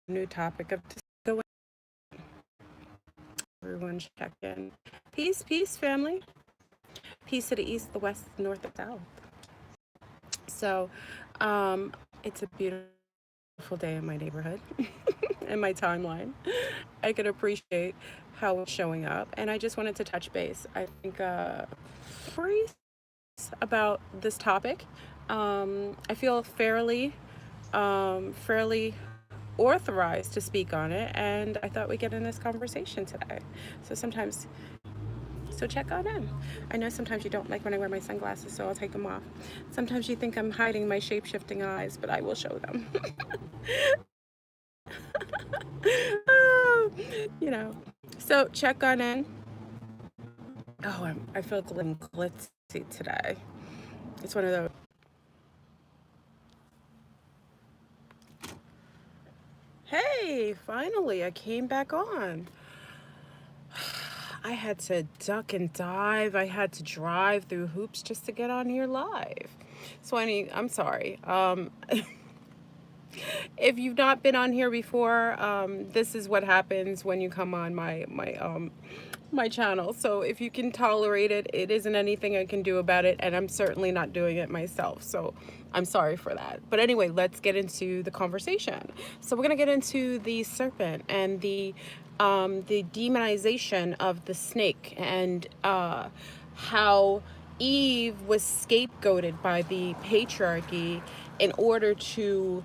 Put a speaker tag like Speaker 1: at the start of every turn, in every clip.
Speaker 1: new topic of discussion. Everyone check in. Peace, peace, family. Peace to the east, the west, the north, the south. So, it's a beautiful day in my neighborhood, in my timeline. I could appreciate how it's showing up, and I just wanted to touch base. I think brief about this topic. I feel fairly authorized to speak on it, and I thought we'd get in this conversation today. So sometimes, so check on in. I know sometimes you don't like when I wear my sunglasses, so I'll take them off. Sometimes you think I'm hiding my shape-shifting eyes, but I will show them. you know, so check on in. Oh, I feel glitzy today. It's one of those. Hey, finally, I came back on. I had to duck and dive. I had to drive through hoops just to get on here live. So I'm sorry. If you've not been on here before, this is what happens when you come on my channel. So if you can tolerate it, it isn't anything I can do about it, and I'm certainly not doing it myself. So I'm sorry for that. But anyway, let's get into the conversation. So we're gonna get into the serpent and the demonization of the snake, and how Eve was scapegoated by the patriarchy in order to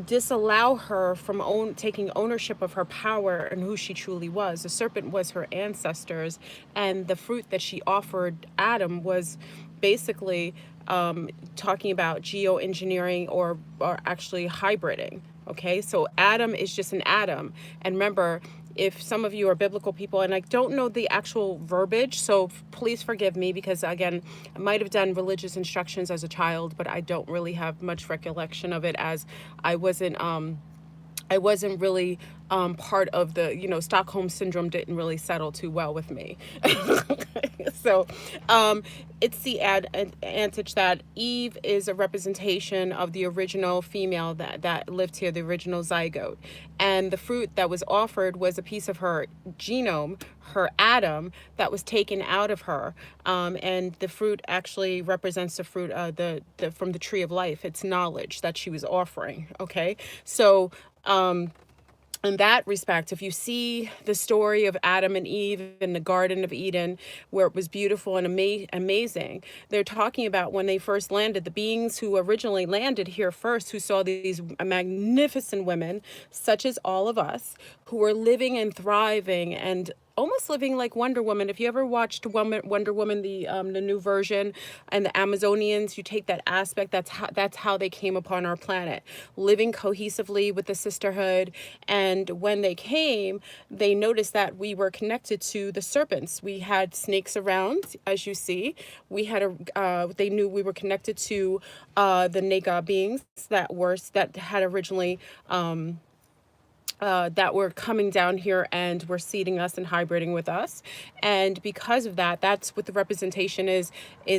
Speaker 1: disallow her from taking ownership of her power and who she truly was. The serpent was her ancestors, and the fruit that she offered Adam was basically talking about geoengineering or actually hybriding. Okay, so Adam is just an atom. And remember, if some of you are biblical people, and I don't know the actual verbiage, so please forgive me, because again, I might have done religious instructions as a child, but I don't really have much recollection of it, as I wasn't really part of the, Stockholm syndrome didn't really settle too well with me. So it's the adage that Eve is a representation of the original female that lived here, the original zygote. And the fruit that was offered was a piece of her genome, her atom, that was taken out of her. And the fruit actually represents the fruit from the tree of life. It's knowledge that she was offering. Okay, so in that respect, if you see the story of Adam and Eve in the Garden of Eden, where it was beautiful and amazing, they're talking about when they first landed, the beings who originally landed here first, who saw these magnificent women, such as all of us, who were living and thriving and almost living like Wonder Woman. If you ever watched Wonder Woman, the new version, and the Amazonians, you take that aspect. That's how they came upon our planet, living cohesively with the sisterhood. And when they came, they noticed that we were connected to the serpents. We had snakes around, as you see. We had they knew we were connected to the Naga beings that had originally. That were coming down here and were seeding us and hybriding with us. And because of that, that's what the representation is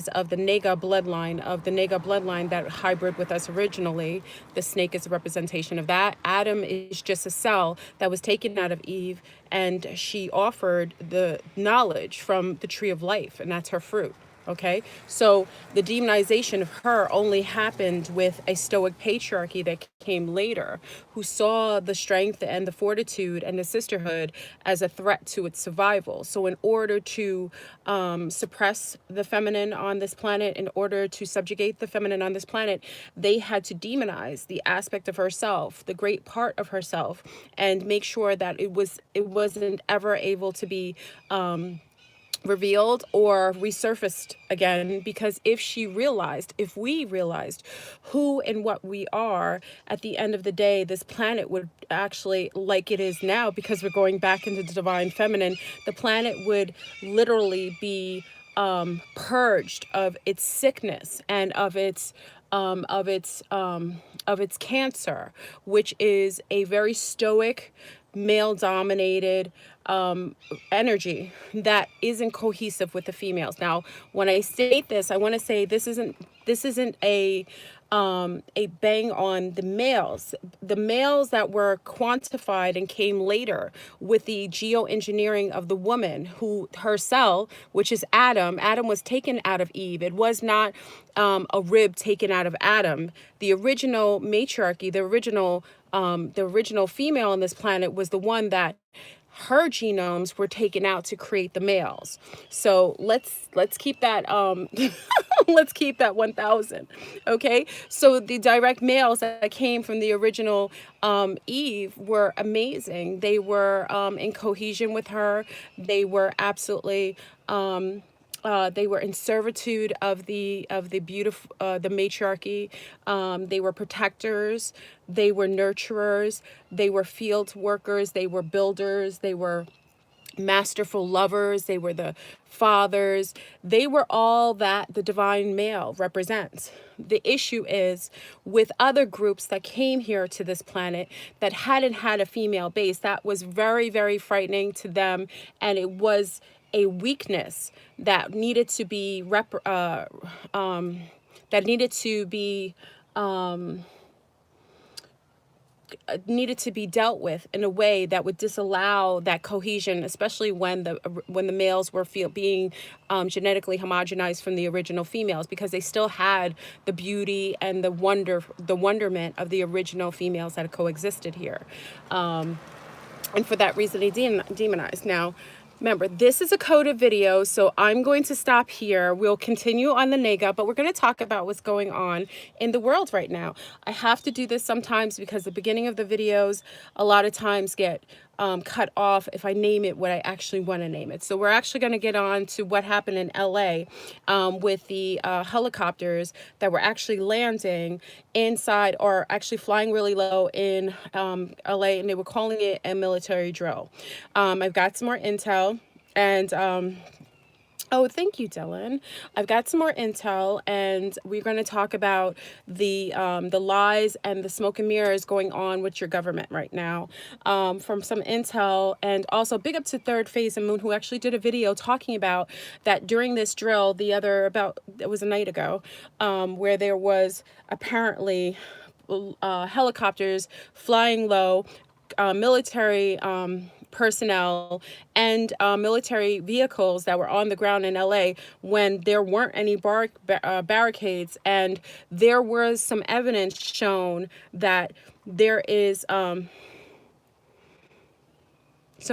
Speaker 1: of the Naga bloodline that hybrid with us originally. The snake is a representation of that. Adam is just a cell that was taken out of Eve, and she offered the knowledge from the tree of life, and that's her fruit. Okay, so the demonization of her only happened with a stoic patriarchy that came later, who saw the strength and the fortitude and the sisterhood as a threat to its survival. So in order to suppress the feminine on this planet, in order to subjugate the feminine on this planet, they had to demonize the aspect of herself, the great part of herself, and make sure that it wasn't ever able to be revealed or resurfaced again. Because if we realized who and what we are, at the end of the day, this planet would actually, like it is now, because we're going back into the divine feminine, the planet would literally be purged of its sickness and of its cancer, which is a very stoic, male dominated energy that isn't cohesive with the females. Now, when I state this, I want to say this this isn't a bang on the males. The males that were quantified and came later with the geoengineering of the woman, who her cell, which is Adam. Adam was taken out of Eve. It was not a rib taken out of Adam. The original matriarchy, the original female on this planet, was the one that her genomes were taken out to create the males. So let's keep that let's keep that 1000. Okay, so the direct males that came from the original Eve were amazing. They were in cohesion with her. They were absolutely they were in servitude of the beautiful the matriarchy. They were protectors. They were nurturers. They were field workers. They were builders. They were masterful lovers. They were the fathers. They were all that the divine male represents. The issue is with other groups that came here to this planet that hadn't had a female base. That was very, very frightening to them, and it was a weakness that needed to be needed to be dealt with in a way that would disallow that cohesion, especially when the males were being genetically homogenized from the original females, because they still had the beauty and the wonderment of the original females that had coexisted here, and for that reason they demonized. Now, remember, this is a coded video, so I'm going to stop here. We'll continue on the Naga, but we're going to talk about what's going on in the world right now. I have to do this sometimes because the beginning of the videos a lot of times get cut off if I name it what I actually want to name it. So we're actually going to get on to what happened in LA with the helicopters that were actually landing inside, or actually flying really low in LA, and they were calling it a military drill. I've got some more intel, and oh, thank you, Dylan. I've got some more intel, and we're going to talk about the lies and the smoke and mirrors going on with your government right now, from some intel. And also big up to Third Phase and Moon, who actually did a video talking about that during this drill it was a night ago, where there was apparently helicopters flying low, military personnel and military vehicles that were on the ground in LA when there weren't any barricades, and there was some evidence shown that there is so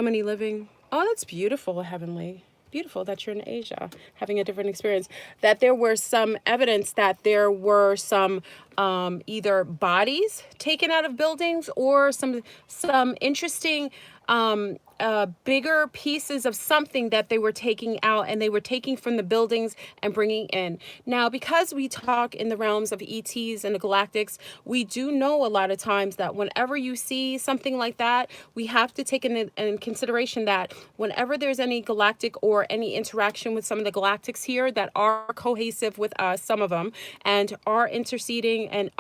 Speaker 1: many living. Oh, that's beautiful, Heavenly. Beautiful that you're in Asia having a different experience. That there were some evidence that there were some either bodies taken out of buildings, or some interesting bigger pieces of something that they were taking out, and they were taking from the buildings and bringing in. Now, because we talk in the realms of ETs and the galactics, we do know a lot of times that whenever you see something like that, we have to take in consideration that whenever there's any galactic or any interaction with some of the galactics here that are cohesive with us, some of them, and are interceding and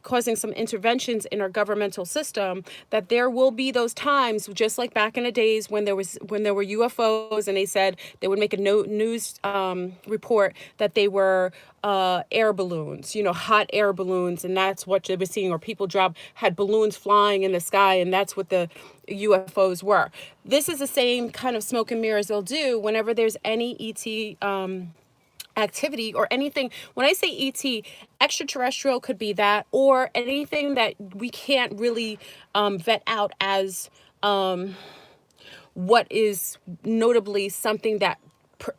Speaker 1: causing some interventions in our governmental system, that there will be those times, just like back in the days when there were UFOs, and they said they would make a news report that they were air balloons, hot air balloons, and that's what they were seeing, or people had balloons flying in the sky, and that's what the UFOs were. This is the same kind of smoke and mirrors they'll do whenever there's any ET activity or anything. When I say ET, extraterrestrial could be that, or anything that we can't really vet out as what is notably something that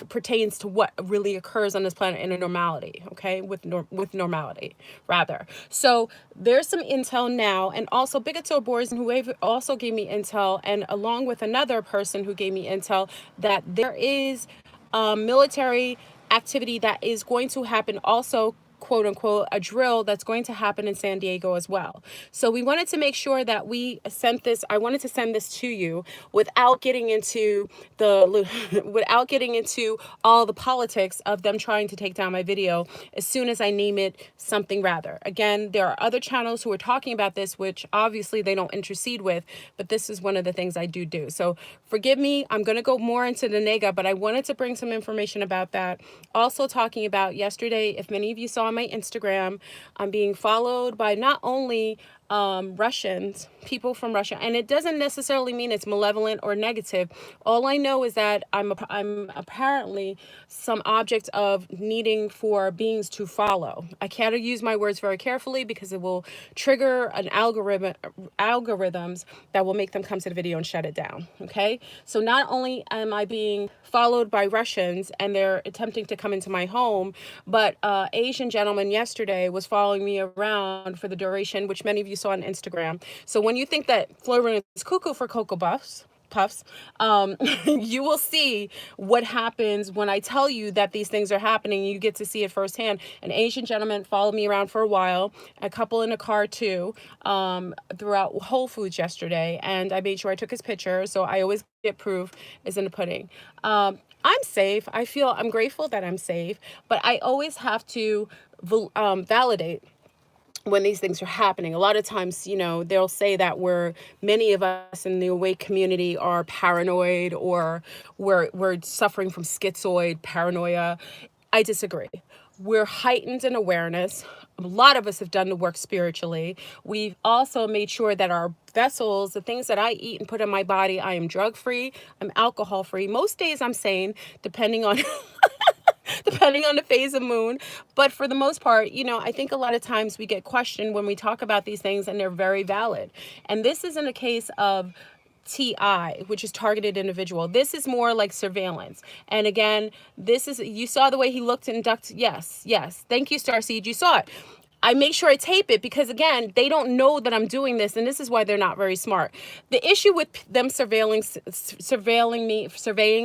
Speaker 1: pertains to what really occurs on this planet in a normality, okay, with normality rather. So there's some intel now, and also big up to Boris, who also gave me intel, and along with another person who gave me intel, that there is military activity that is going to happen also quote unquote, a drill that's going to happen in San Diego as well. So we wanted to make sure that we sent this, I wanted to send this to you without getting into without getting into all the politics of them trying to take down my video as soon as I name it something rather. Again, there are other channels who are talking about this, which obviously they don't intercede with, but this is one of the things I do. So forgive me, I'm going to go more into the Naga, but I wanted to bring some information about that. Also talking about yesterday, if many of you saw on my Instagram, I'm being followed by not only Russians, people from Russia, and it doesn't necessarily mean it's malevolent or negative. All I know is that I'm apparently some object of needing for beings to follow. I can't use my words very carefully because it will trigger an algorithms that will make them come to the video and shut it down. Okay, so not only am I being followed by Russians and they're attempting to come into my home, but Asian gentleman yesterday was following me around for the duration, which many of you saw on Instagram. So when you think that FleurBrun is cuckoo for Cocoa Puffs, you will see what happens when I tell you that these things are happening. You get to see it firsthand. An Asian gentleman followed me around for a while, a couple in a car too, throughout Whole Foods yesterday, and I made sure I took his picture. So I always get proof is in the pudding. I'm safe. I'm grateful that I'm safe, but I always have to validate when these things are happening. A lot of times, you know, they'll say that many of us in the awake community are paranoid, or we're suffering from schizoid paranoia. I disagree. We're heightened in awareness. A lot of us have done the work spiritually. We've also made sure that our vessels, the things that I eat and put in my body, I am drug-free, I'm alcohol-free. Most days I'm sane, depending on depending on the phase of moon. But for the most part, you know, I think a lot of times we get questioned when we talk about these things, and they're very valid. And this isn't a case of TI, which is targeted individual. This is more like surveillance. And again, you saw the way he looked and ducked. Yes. Thank you, Starseed. You saw it. I make sure I tape it because, again, they don't know that I'm doing this, and this is why they're not very smart. The issue with them surveilling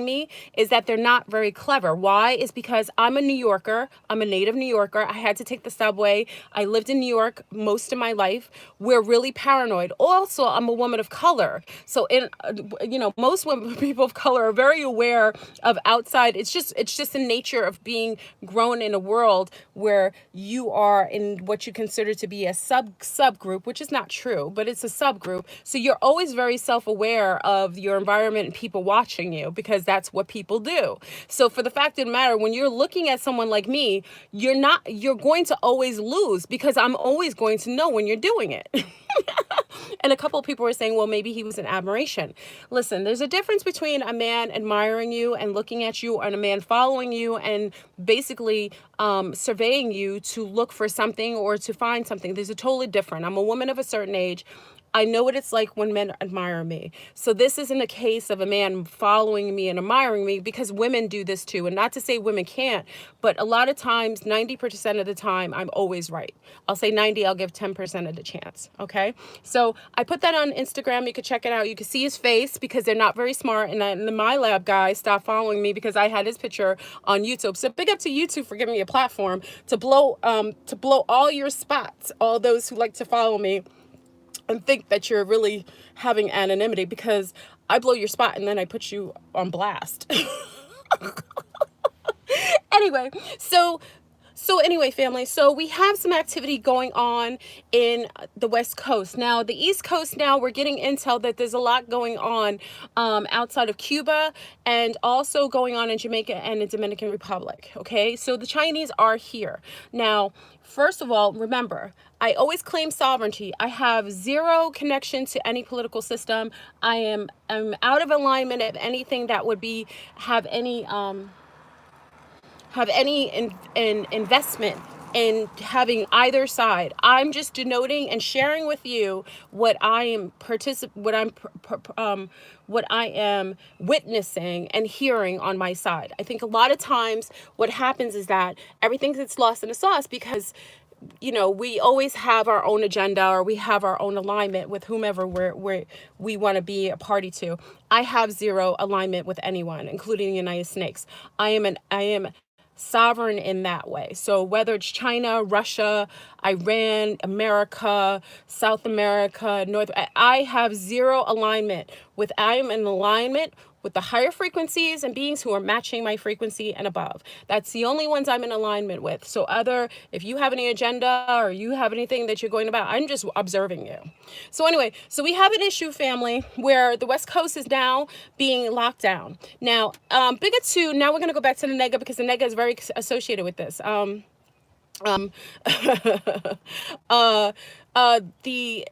Speaker 1: me is that they're not very clever. Why? Is because I'm a New Yorker. I'm a native New Yorker. I had to take the subway. I lived in New York most of my life. We're really paranoid. Also, I'm a woman of color. So, most people of color are very aware of outside. It's just the nature of being grown in a world where you are in what you consider to be a subgroup, which is not true, but it's a subgroup. So you're always very self-aware of your environment and people watching you, because that's what people do. So for the fact of the matter, when you're looking at someone like me, you're going to always lose, because I'm always going to know when you're doing it. And a couple of people were saying, well, maybe he was an admiration. Listen, there's a difference between a man admiring you and looking at you, and a man following you and basically surveying you to look for something or to find something. There's a totally different. I'm a woman of a certain age. I know what it's like when men admire me. So this isn't a case of a man following me and admiring me, because women do this too. And not to say women can't, but a lot of times, 90% of the time, I'm always right. I'll say 90, I'll give 10% of the chance. Okay. So I put that on Instagram. You can check it out. You can see his face, because they're not very smart. And the My Lab guy stopped following me because I had his picture on YouTube. So big up to YouTube for giving me a platform to blow all your spots, all those who like to follow me and think that you're really having anonymity, because I blow your spot and then I put you on blast. Anyway, so anyway, family, so we have some activity going on in the West Coast. Now, the East Coast, now we're getting intel that there's a lot going on outside of Cuba, and also going on in Jamaica and the Dominican Republic. Okay, so the Chinese are here. Now, first of all, remember, I always claim sovereignty. I have zero connection to any political system. I'm out of alignment of anything that would have any investment in having either side. I'm just denoting and sharing with you what I am witnessing and hearing on my side. I think a lot of times what happens is that everything gets lost in the sauce, because we always have our own agenda, or we have our own alignment with whomever we want to be a party to. I have zero alignment with anyone, including the United Snakes. I am sovereign in that way. So whether it's China, Russia, Iran, America, South America, I have zero alignment with, I am in alignment with the higher frequencies and beings who are matching my frequency and above. That's the only ones I'm in alignment with. So if you have any agenda or you have anything that you're going about, I'm just observing you. So anyway, so we have an issue, family, where the West Coast is now being locked down. Now, bigger two, now we're going to go back to the Naga because the Naga is very associated with this. uh, the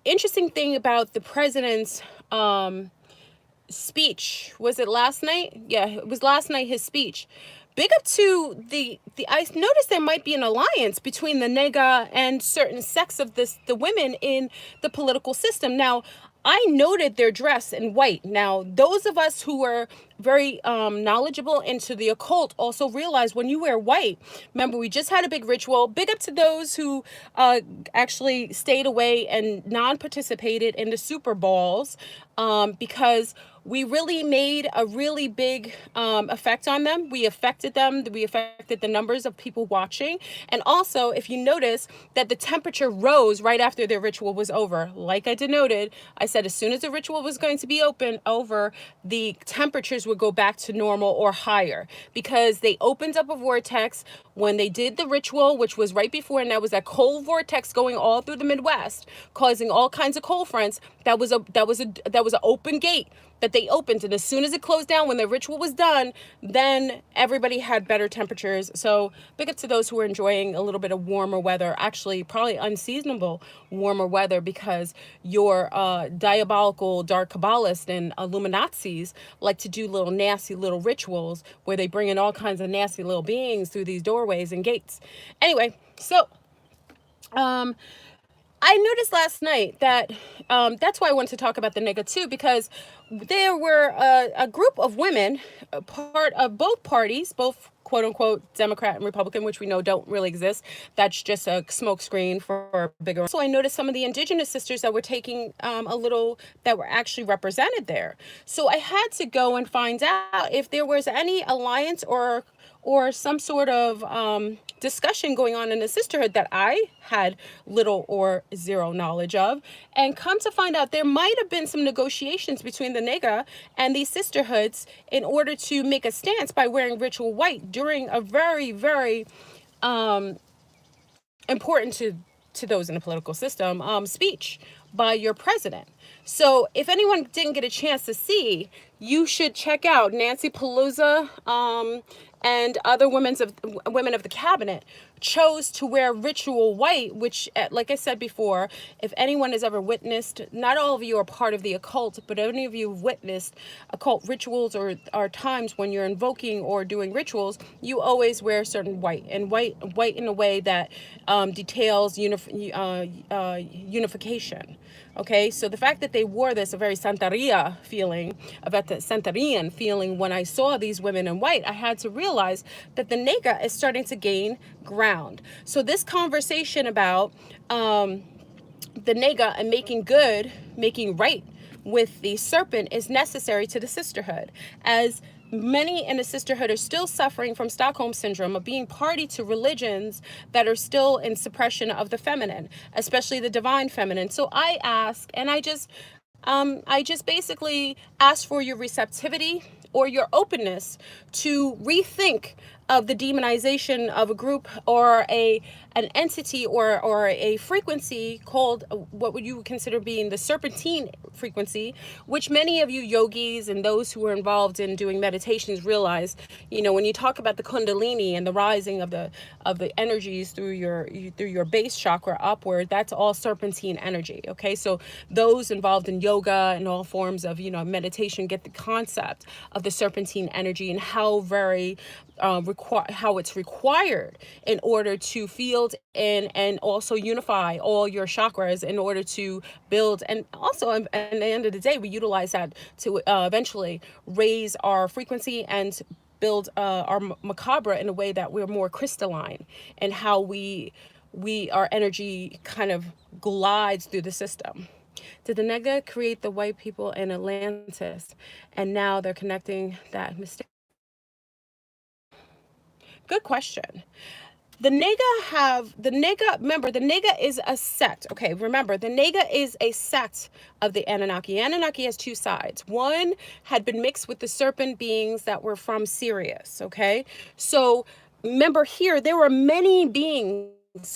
Speaker 1: interesting thing about the president's speech, was it last night? Yeah, it was last night, his speech. Big up to I noticed there might be an alliance between the Naga and certain sects of the women in the political system. Now, I noted their dress in white. Now, those of us who were very knowledgeable into the occult also realize when you wear white, remember we just had a big ritual. Big up to those who actually stayed away and non-participated in the Super Balls, because we really made a really big effect on them. We affected them. We affected the numbers of people watching. And also, if you notice that the temperature rose right after their ritual was over. Like I denoted, I said as soon as the ritual was going to be over, the temperatures would go back to normal or higher, because they opened up a vortex when they did the ritual, which was right before, and that was that cold vortex going all through the Midwest, causing all kinds of cold fronts. That was an open gate that they opened, and as soon as it closed down, when the ritual was done, then everybody had better temperatures. So big up to those who are enjoying a little bit of warmer weather, actually probably unseasonable warmer weather, because your diabolical dark Kabbalists and Illuminazis like to do little nasty little rituals where they bring in all kinds of nasty little beings through these doorways and gates. Anyway, so I noticed last night that that's why I wanted to talk about the Naga too, because there were a group of women, part of both parties, both quote unquote Democrat and Republican, which we know don't really exist. That's just a smokescreen for bigger. So I noticed some of the indigenous sisters that were taking that were actually represented there. So I had to go and find out if there was any alliance or some sort of discussion going on in the sisterhood that I had little or zero knowledge of. And come to find out, there might have been some negotiations between the Naga and these sisterhoods in order to make a stance by wearing ritual white during a very, very important to those in the political system speech by your president. So if anyone didn't get a chance to see, you should check out Nancy Pelosi and other women of the cabinet chose to wear ritual white, which, like I said before, if anyone has ever witnessed, not all of you are part of the occult, but any of you have witnessed occult rituals or times when you're invoking or doing rituals, you always wear certain white, and white in a way that details unification. Okay, so the fact that they wore this, a very Santeria feeling, Santerian feeling, when I saw these women in white, I had to realize that the Naga is starting to gain ground. So this conversation about the Naga and making right with the Serpent is necessary to the sisterhood, as many in the sisterhood are still suffering from Stockholm syndrome of being party to religions that are still in suppression of the feminine, especially the divine feminine. So I ask, and I just basically ask for your receptivity or your openness to rethink of the demonization of a group or an entity or a frequency called what would you consider being the serpentine frequency, which many of you yogis and those who are involved in doing meditations realize, when you talk about the kundalini and the rising of the energies through your base chakra upward, that's all serpentine energy. Okay, so those involved in yoga and all forms of meditation get the concept of the serpentine energy and how very how it's required in order to field and also unify all your chakras in order to build. And also at the end of the day, we utilize that to eventually raise our frequency and build our macabre in a way that we're more crystalline, and how our energy kind of glides through the system. Did the Naga create the white people in Atlantis, and now they're connecting that mistake? good question. Remember, the Naga is a sect. Okay, remember, the Naga is a sect of the Anunnaki. Anunnaki has two sides. One had been mixed with the serpent beings that were from Sirius. Okay, so remember here, there were many beings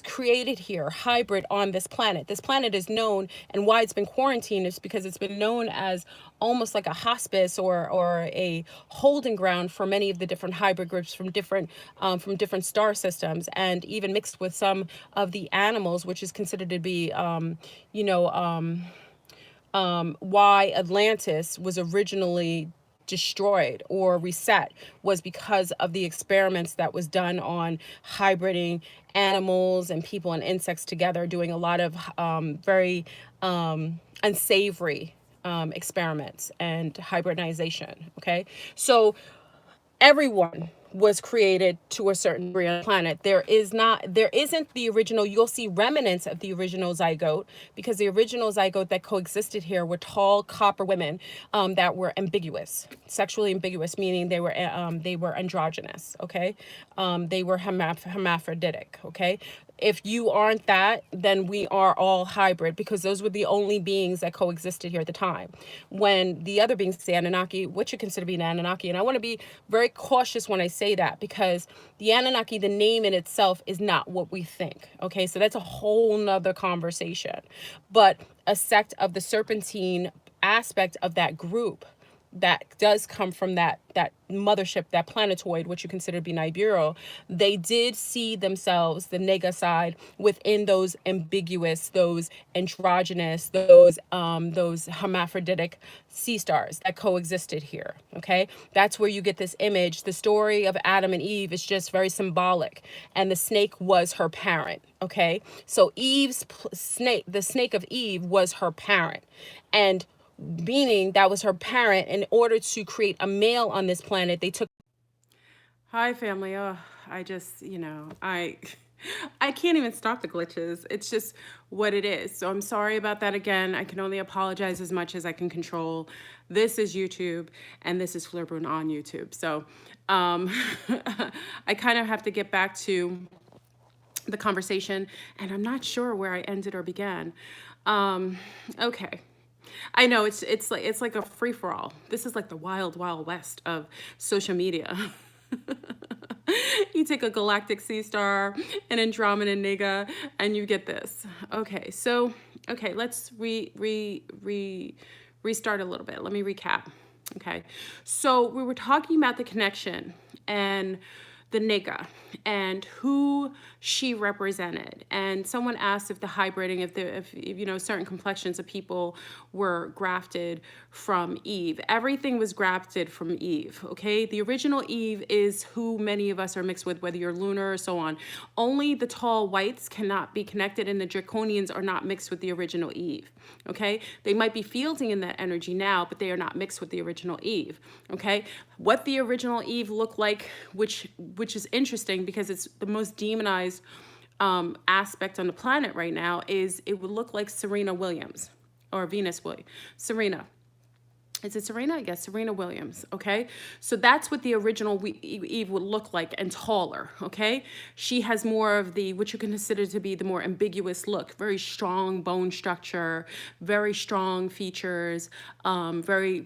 Speaker 1: created here, hybrid on this planet. This planet is known, and why it's been quarantined is because it's been known as almost like a hospice or a holding ground for many of the different hybrid groups from different star systems, and even mixed with some of the animals, which is considered to be why Atlantis was originally destroyed or reset was because of the experiments that was done on hybriding animals and people and insects together, doing a lot of very unsavory experiments and hybridization. Okay, so everyone was created to a certain degree on the planet. There isn't the original. You'll see remnants of the original zygote, because the original zygote that coexisted here were tall copper women that were ambiguous, sexually ambiguous, meaning they were androgynous. Okay, they were hermaphroditic. Okay. If you aren't that, then we are all hybrid, because those were the only beings that coexisted here at the time. When the other beings, the Anunnaki, what you consider to be an Anunnaki, and I want to be very cautious when I say that, because the Anunnaki, the name in itself, is not what we think. Okay, so that's a whole nother conversation. But a sect of the serpentine aspect of that group that does come from that mothership, that planetoid, which you consider to be Nibiru, they did see themselves, the Naga side, within those ambiguous, those androgynous, those hermaphroditic sea stars that coexisted here. Okay, that's where you get this image. The story of Adam and Eve is just very symbolic, and the snake was her parent. Okay, so Eve's snake, the snake of Eve, was her parent, and meaning that was her parent. In order to create a male on this planet, they took. Hi, family. Oh, I just, I can't even stop the glitches. It's just what it is. So I'm sorry about that again. I can only apologize as much as I can control. This is YouTube, and this is FleurBrun on YouTube. So I kind of have to get back to the conversation, and I'm not sure where I ended or began. Okay. I know it's like a free-for-all. This is like the wild west of social media. You take a galactic sea star, an Andromeda Naga, and you get this. Okay, so let's restart a little bit. Let me recap. Okay, so we were talking about the connection and the Naga and who she represented. And someone asked if the hybriding, if certain complexions of people were grafted from Eve. Everything was grafted from Eve. Okay, the original Eve is who many of us are mixed with, whether you're lunar or so on. Only the tall whites cannot be connected, and the draconians are not mixed with the original Eve. Okay, they might be fielding in that energy now, but they are not mixed with the original Eve. Okay, what the original Eve looked like, which is interesting because it's the most demonized aspect on the planet right now, is it would look like Serena Williams, or Venus Williams. Serena. Is it Serena? I guess Serena Williams. Okay, so that's what the original Eve would look like, and taller. Okay, she has more of the, what you can consider to be the more ambiguous look, very strong bone structure, very strong features, very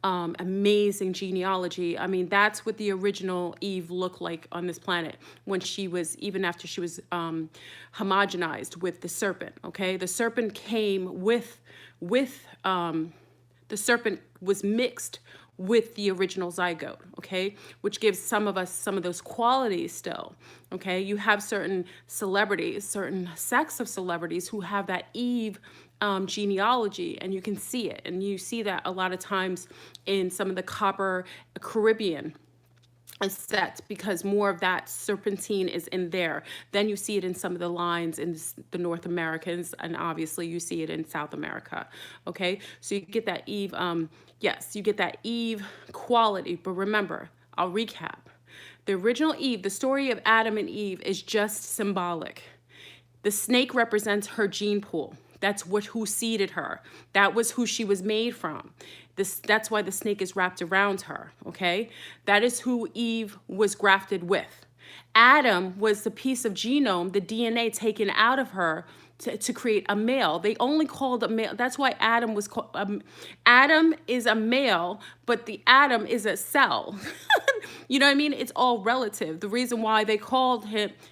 Speaker 1: amazing genealogy. I mean, that's what the original Eve looked like on this planet when she was, even after she was homogenized with the serpent. Okay, the serpent came with the serpent was mixed with the original zygote, okay, which gives some of us some of those qualities still. Okay, you have certain celebrities, certain sects of celebrities who have that Eve genealogy, and you can see it, and you see that a lot of times in some of the copper Caribbean set, because more of that serpentine is in there. Then you see it in some of the lines in the North Americans, and obviously you see it in South America. Okay, so you get that Eve, yes, you get that Eve quality. But remember, I'll recap. The original Eve, the story of Adam and Eve, is just symbolic. The snake represents her gene pool. That's who seeded her. That was who she was made from. That's why the snake is wrapped around her, okay? That is who Eve was grafted with. Adam was the piece of genome, the DNA taken out of her to create a male. They only called a male. That's why Adam was called, Adam is a male, but the atom is a cell. You know what I mean? It's all relative. The reason why they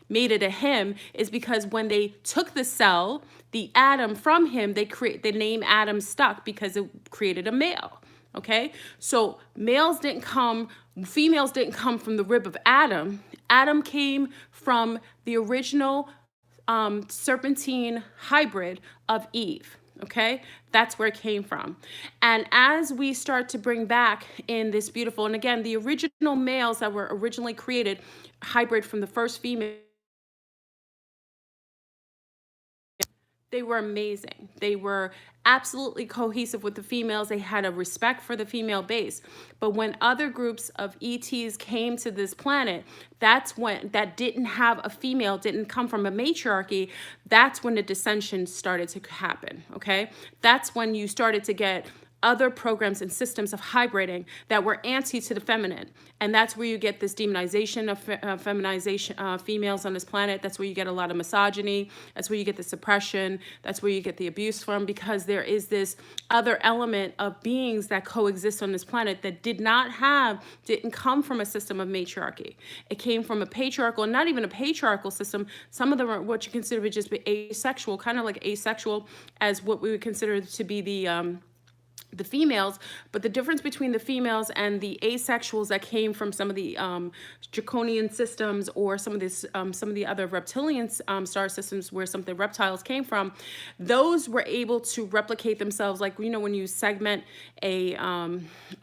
Speaker 1: made it a him, is because when they took the cell, the atom from him, the name Adam stuck because it created a male. Okay, so females didn't come from the rib of Adam. Adam came from the original serpentine hybrid of Eve. Okay, that's where it came from. And as we start to bring back in this beautiful, and again, the original males that were originally created, hybrid from the first female, they were amazing. They were absolutely cohesive with the females. They had a respect for the female base. But when other groups of ETs came to this planet, that didn't have a female, didn't come from a matriarchy, that's when the dissension started to happen, okay? That's when you started to get other programs and systems of hybriding that were anti to the feminine. And that's where you get this demonization of feminization, females on this planet. That's where you get a lot of misogyny. That's where you get the suppression. That's where you get the abuse from, because there is this other element of beings that coexist on this planet that didn't come from a system of matriarchy. It came from a patriarchal, not even a patriarchal system. Some of them are what you consider to just be asexual, kind of like asexual as what we would consider to be the females. But the difference between the females and the asexuals that came from some of the draconian systems, or some of the other reptilian star systems where some of the reptiles came from, those were able to replicate themselves. Like, you know, when you segment a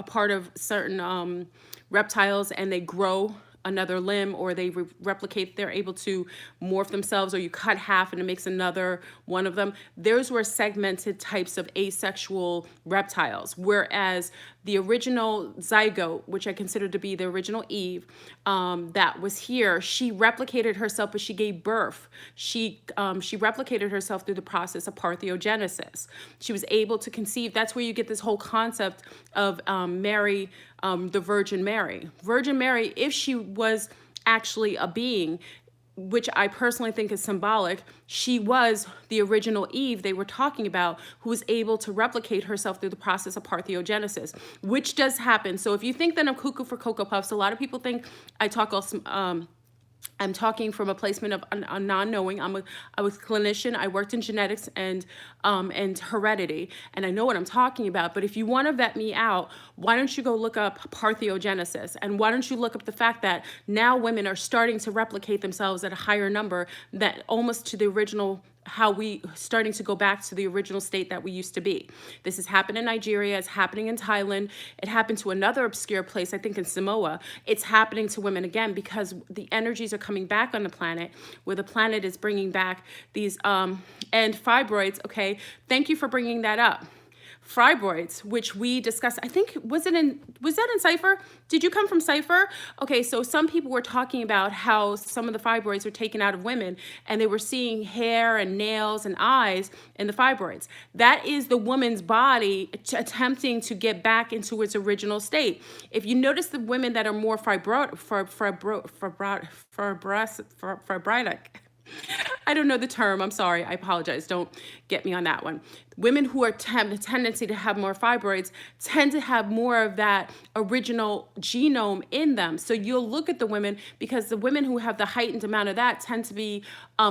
Speaker 1: part of certain reptiles and they grow another limb, or they replicate, they're able to morph themselves, or you cut half and it makes another one of them. Those were segmented types of asexual reptiles, whereas the original zygote, which I consider to be the original Eve, that was here, she replicated herself, but she gave birth. She replicated herself through the process of parthenogenesis. She was able to conceive. That's where you get this whole concept of Mary, the Virgin Mary. Virgin Mary, if she was actually a being, which I personally think is symbolic, she was the original Eve they were talking about, who was able to replicate herself through the process of parthenogenesis, which does happen. So if you think that I'm cuckoo for Cocoa Puffs, a lot of people think I talk also, I'm talking from a placement of a non-knowing. I was a clinician. I worked in genetics and heredity, and I know what I'm talking about. But if you want to vet me out, why don't you go look up parthenogenesis, and why don't you look up the fact that now women are starting to replicate themselves at a higher number, that almost to the original, how we starting to go back to the original state that we used to be. This has happened in Nigeria. It's happening in Thailand. It happened to another obscure place, I think in Samoa. It's happening to women again, because the energies are coming back on the planet, where the planet is bringing back these and fibroids. Okay, thank you for bringing that up. Fibroids, which we discussed, I think, was that in Cypher? Did you come from Cypher? Okay, so some people were talking about how some of the fibroids were taken out of women, and they were seeing hair and nails and eyes in the fibroids. That is the woman's body attempting to get back into its original state. If you notice the women that are more fibrotic, I don't know the term. I'm sorry. I apologize. Don't get me on that one. Women who have a tendency to have more fibroids tend to have more of that original genome in them. So you'll look at the women, because the women who have the heightened amount of that tend to be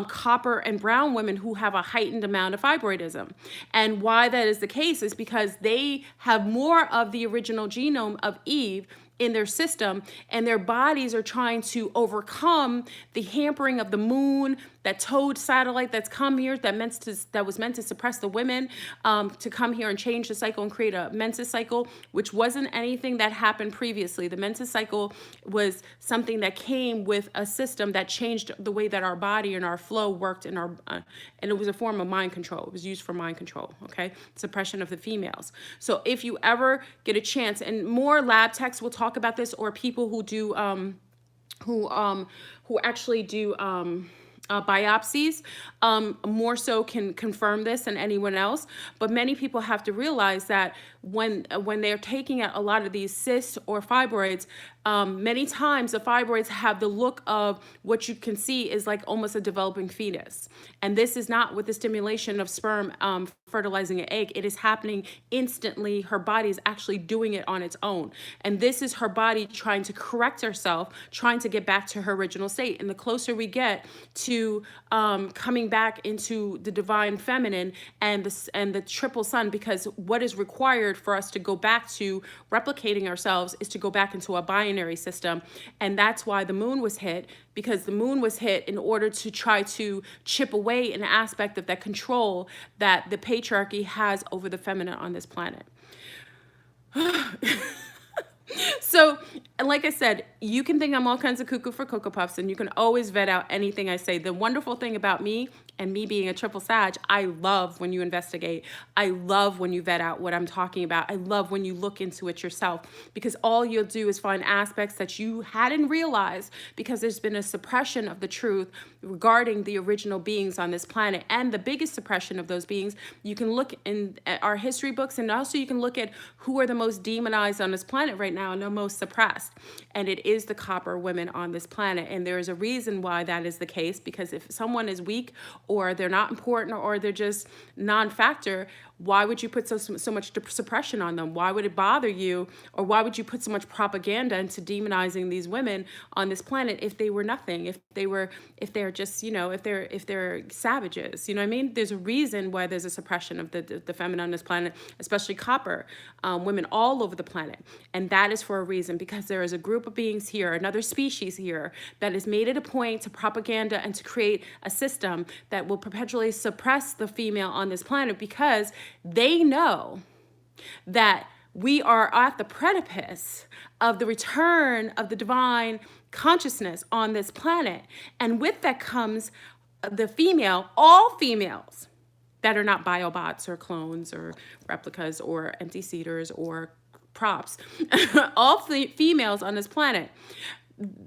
Speaker 1: copper and brown women who have a heightened amount of fibroidism. And why that is the case is because they have more of the original genome of Eve in their system, and their bodies are trying to overcome the hampering of the moon, that towed satellite that's come here, that was meant to suppress the women, to come here and change the cycle and create a menses cycle, which wasn't anything that happened previously. The menses cycle was something that came with a system that changed the way that our body and our flow worked, and it was a form of mind control. It was used for mind control, okay? Suppression of the females. So if you ever get a chance, and more lab techs will talk about this, or people who do, who actually do, biopsies more so can confirm this than anyone else. But many people have to realize that when they're taking out a lot of these cysts or fibroids, many times the fibroids have the look of what you can see is like almost a developing fetus. And this is not with the stimulation of sperm fertilizing an egg. It is happening instantly. Her body is actually doing it on its own. And this is her body trying to correct herself, trying to get back to her original state. And the closer we get to coming back into the divine feminine and the triple sun, because what is required for us to go back to replicating ourselves is to go back into a binary system. And that's why the moon was hit, because the moon was hit in order to try to chip away an aspect of that control that the patriarchy has over the feminine on this planet. So, like I said, you can think I'm all kinds of cuckoo for Cocoa Puffs, and you can always vet out anything I say. The wonderful thing about me and me being a triple Sag, I love when you investigate. I love when you vet out what I'm talking about. I love when you look into it yourself, because all you'll do is find aspects that you hadn't realized, because there's been a suppression of the truth regarding the original beings on this planet. And the biggest suppression of those beings, you can look in at our history books, and also you can look at who are the most demonized on this planet right now and the most suppressed. And it is the copper women on this planet. And there is a reason why that is the case, because if someone is weak or they're not important or they're just non-factor, why would you put so much suppression on them? Why would it bother you? Or why would you put so much propaganda into demonizing these women on this planet if they were nothing, if they're just, if they're savages, you know what I mean? There's a reason why there's a suppression of the feminine on this planet, especially copper women all over the planet. And that is for a reason, because there is a group of beings here, another species here, that has made it a point to propaganda and to create a system that will perpetually suppress the female on this planet, because they know that we are at the precipice of the return of the divine consciousness on this planet. And with that comes the female, all females that are not biobots or clones or replicas or empty seeders or props, all females on this planet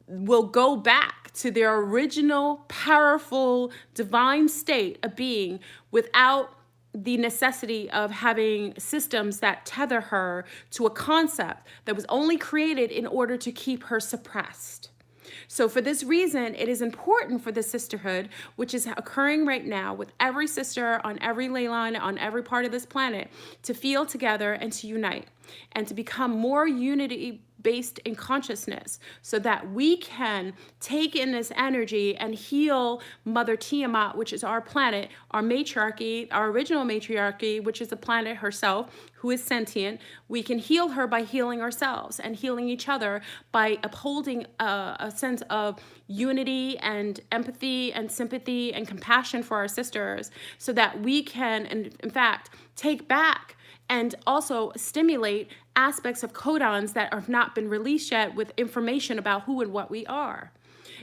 Speaker 1: will go back to their original powerful divine state of being, without the necessity of having systems that tether her to a concept that was only created in order to keep her suppressed. So for this reason, it is important for the sisterhood, which is occurring right now with every sister on every ley line, on every part of this planet, to feel together and to unite and to become more unity based in consciousness, so that we can take in this energy and heal Mother Tiamat, which is our planet, our matriarchy, our original matriarchy, which is the planet herself, who is sentient. We can heal her by healing ourselves and healing each other by upholding a sense of unity and empathy and sympathy and compassion for our sisters, so that we can, in fact, take back and also stimulate aspects of codons that have not been released yet, with information about who and what we are.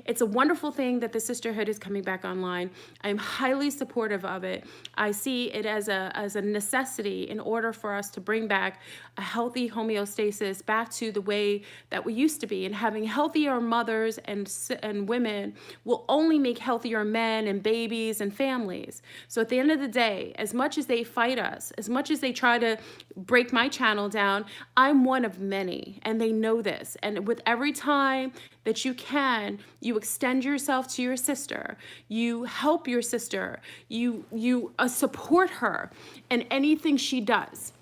Speaker 1: It's a wonderful thing that the sisterhood is coming back online. I'm highly supportive of it. I see it as a necessity in order for us to bring back a healthy homeostasis back to the way that we used to be. And having healthier mothers and women will only make healthier men and babies and families. So at the end of the day, as much as they fight us, as much as they try to break my channel down, I'm one of many, and they know this. And with every time that you can, you extend yourself to your sister, you help your sister, you support her in anything she does.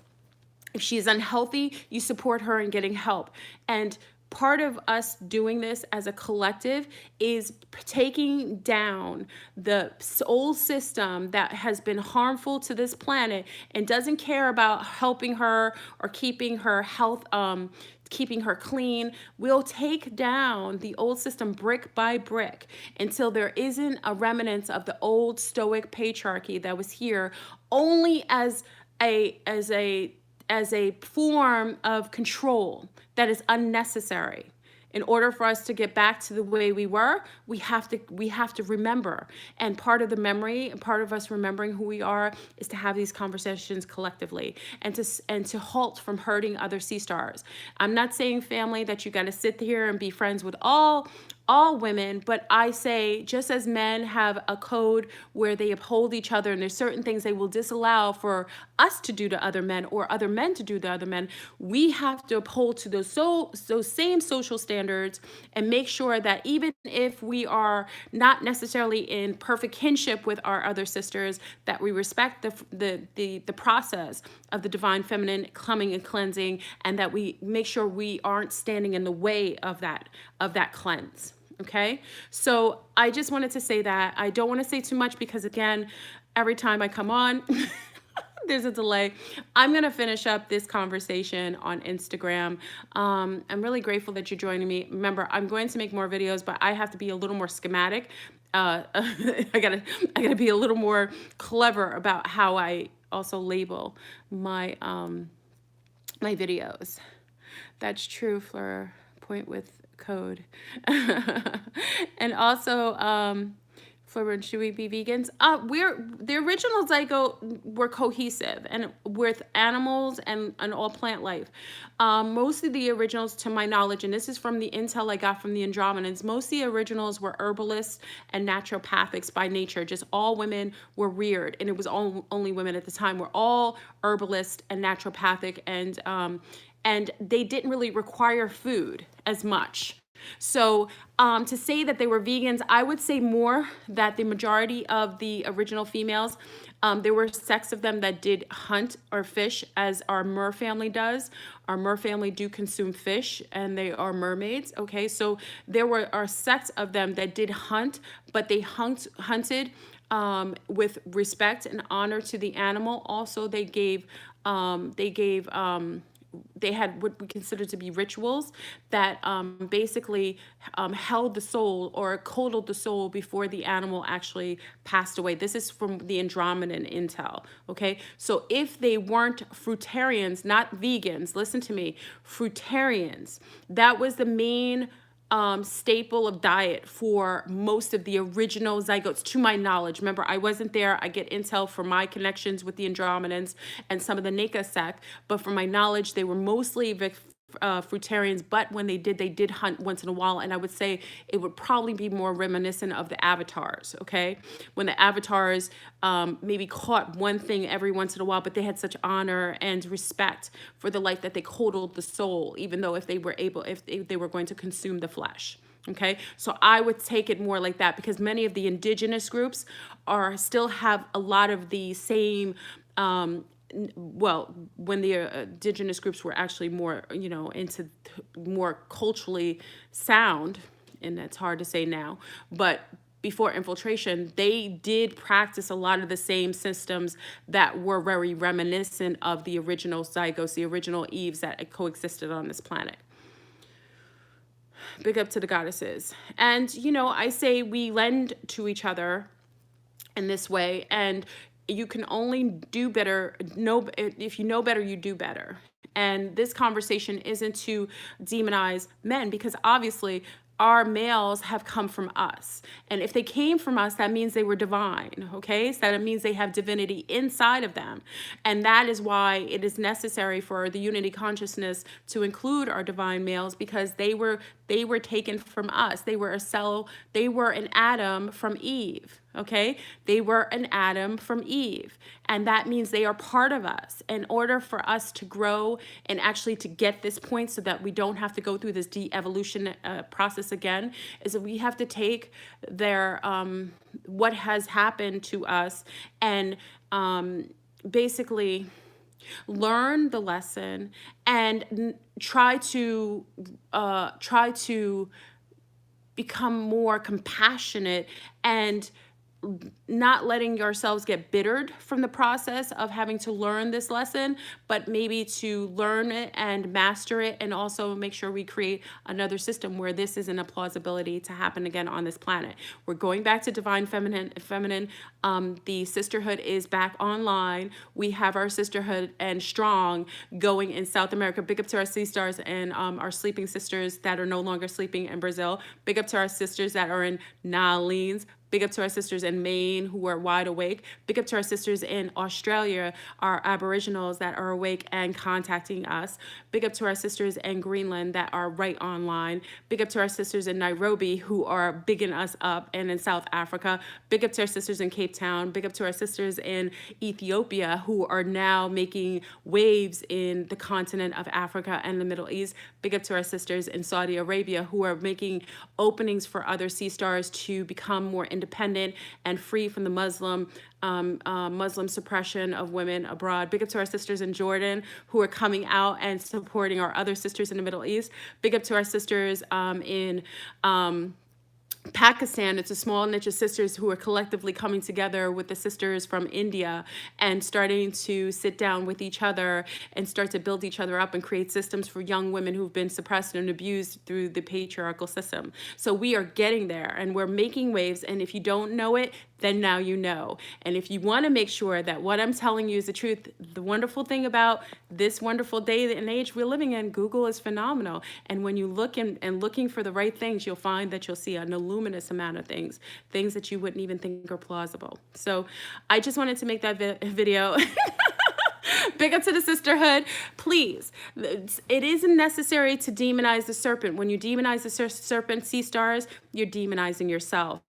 Speaker 1: If she's unhealthy, you support her in getting help. And part of us doing this as a collective is taking down the old system that has been harmful to this planet and doesn't care about helping her or keeping her health, keeping her clean. We'll take down the old system brick by brick until there isn't a remnant of the old stoic patriarchy that was here only as a form of control that is unnecessary. In order for us to get back to the way we were, we have to remember. And part of the memory, and part of us remembering who we are, is to have these conversations collectively and to halt from hurting other sea stars. I'm not saying, family, that you got to sit here and be friends with all all women, but I say just as men have a code where they uphold each other and there's certain things they will disallow for us to do to other men or other men to do to other men, we have to uphold to those same social standards and make sure that even if we are not necessarily in perfect kinship with our other sisters, that we respect the process of the divine feminine coming and cleansing, and that we make sure we aren't standing in the way of that cleanse. Okay, so I just wanted to say that. I don't want to say too much because, again, every time I come on there's a delay. I'm going to finish up this conversation on Instagram. I'm really grateful that you're joining me. Remember, I'm going to make more videos, but I have to be a little more schematic. I gotta be a little more clever about how I also label my my videos. That's true, Fleur. Point with code. And also, FleurBrun, should we be vegans? The original zygote were cohesive and with animals and all plant life. Most of the originals, to my knowledge, and this is from the intel I got from the Andromedans, most of the originals were herbalists and naturopathics by nature. Just all women were reared, and it was only women at the time, were all herbalist and naturopathic, and they didn't really require food as much. So to say that they were vegans, I would say more that the majority of the original females, there were sects of them that did hunt or fish, as our mer family does. Our mer family do consume fish, and they are mermaids. Okay, so there are sects of them that did hunt, but they hunted with respect and honor to the animal. Also, they had what we consider to be rituals that basically held the soul or coddled the soul before the animal actually passed away. This is from the Andromedan intel, okay? So if they weren't fruitarians, not vegans, listen to me, fruitarians, that was the main staple of diet for most of the original zygotes, to my knowledge. Remember, I wasn't there. I get intel from my connections with the Andromedans and some of the Naga sect, but from my knowledge, they were mostly fruitarians, but when they did hunt once in a while, and I would say it would probably be more reminiscent of the avatars, okay? When the avatars maybe caught one thing every once in a while, but they had such honor and respect for the life that they coddled the soul, even though if they were going to consume the flesh. Okay, so I would take it more like that, because many of the indigenous groups still have a lot of the same well, when the indigenous groups were actually more, into more culturally sound, and that's hard to say now, but before infiltration, they did practice a lot of the same systems that were very reminiscent of the original zygotes, the original EVEs that coexisted on this planet. Big up to the goddesses. And, I say we lend to each other in this way, and you can only do better. If you know better, you do better. And this conversation isn't to demonize men, because obviously our males have come from us. And if they came from us, that means they were divine, okay? So that means they have divinity inside of them. And that is why it is necessary for the unity consciousness to include our divine males, because they were taken from us. They were an atom from Eve, okay? They were an atom from Eve. And that means they are part of us. In order for us to grow and actually to get this point so that we don't have to go through this de-evolution process again, is that we have to take their what has happened to us and basically learn the lesson and try to become more compassionate and not letting yourselves get bittered from the process of having to learn this lesson, but maybe to learn it and master it, and also make sure we create another system where this isn't a plausibility to happen again on this planet. We're going back to divine feminine. The sisterhood is back online. We have our sisterhood and strong going in South America. Big up to our sea stars and our sleeping sisters that are no longer sleeping in Brazil. Big up to our sisters that are in Nalines. Big up to our sisters in Maine who are wide awake. Big up to our sisters in Australia, our Aboriginals that are awake and contacting us. Big up to our sisters in Greenland that are right online. Big up to our sisters in Nairobi who are bigging us up, and in South Africa. Big up to our sisters in Cape Town. Big up to our sisters in Ethiopia who are now making waves in the continent of Africa and the Middle East. Big up to our sisters in Saudi Arabia who are making openings for other sea stars to become more independent and free from the Muslim suppression of women abroad. Big up to our sisters in Jordan who are coming out and supporting our other sisters in the Middle East. Big up to our sisters in Pakistan. It's a small niche of sisters who are collectively coming together with the sisters from India and starting to sit down with each other and start to build each other up and create systems for young women who've been suppressed and abused through the patriarchal system. So we are getting there and we're making waves. And if you don't know it, then now you know. And if you want to make sure that what I'm telling you is the truth, the wonderful thing about this wonderful day and age we're living in, Google is phenomenal. And when you look and looking for the right things, you'll find that you'll see an luminous amount of things that you wouldn't even think are plausible. So I just wanted to make that video. Big up to the sisterhood. Please, it isn't necessary to demonize the serpent. When you demonize the serpent, sea stars, you're demonizing yourself.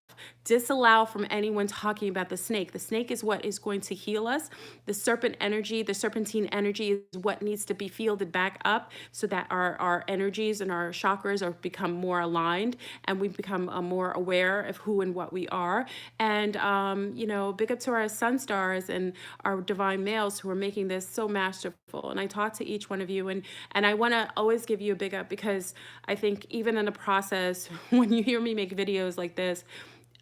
Speaker 1: Disallow from anyone talking about the snake. The snake is what is going to heal us. The serpent energy, the serpentine energy is what needs to be fielded back up so that our energies and our chakras are become more aligned and we become more aware of who and what we are. And, you know, big up to our sun stars and our divine males who are making this so masterful. And I talk to each one of you and I want to always give you a big up because I think even in the process, when you hear me make videos like this,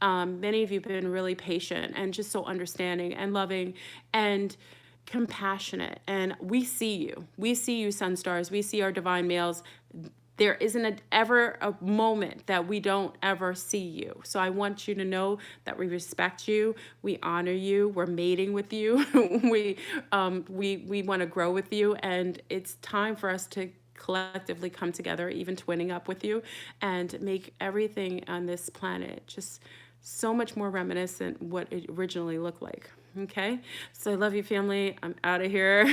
Speaker 1: many of you have been really patient and just so understanding and loving and compassionate. And we see you. We see you, sun stars. We see our divine males. There isn't ever a moment that we don't ever see you. So I want you to know that we respect you. We honor you. We're mating with you. we want to grow with you. And it's time for us to collectively come together, even twinning up with you, and make everything on this planet just so much more reminiscent what it originally looked like. Okay, so I love you, family. I'm out of here.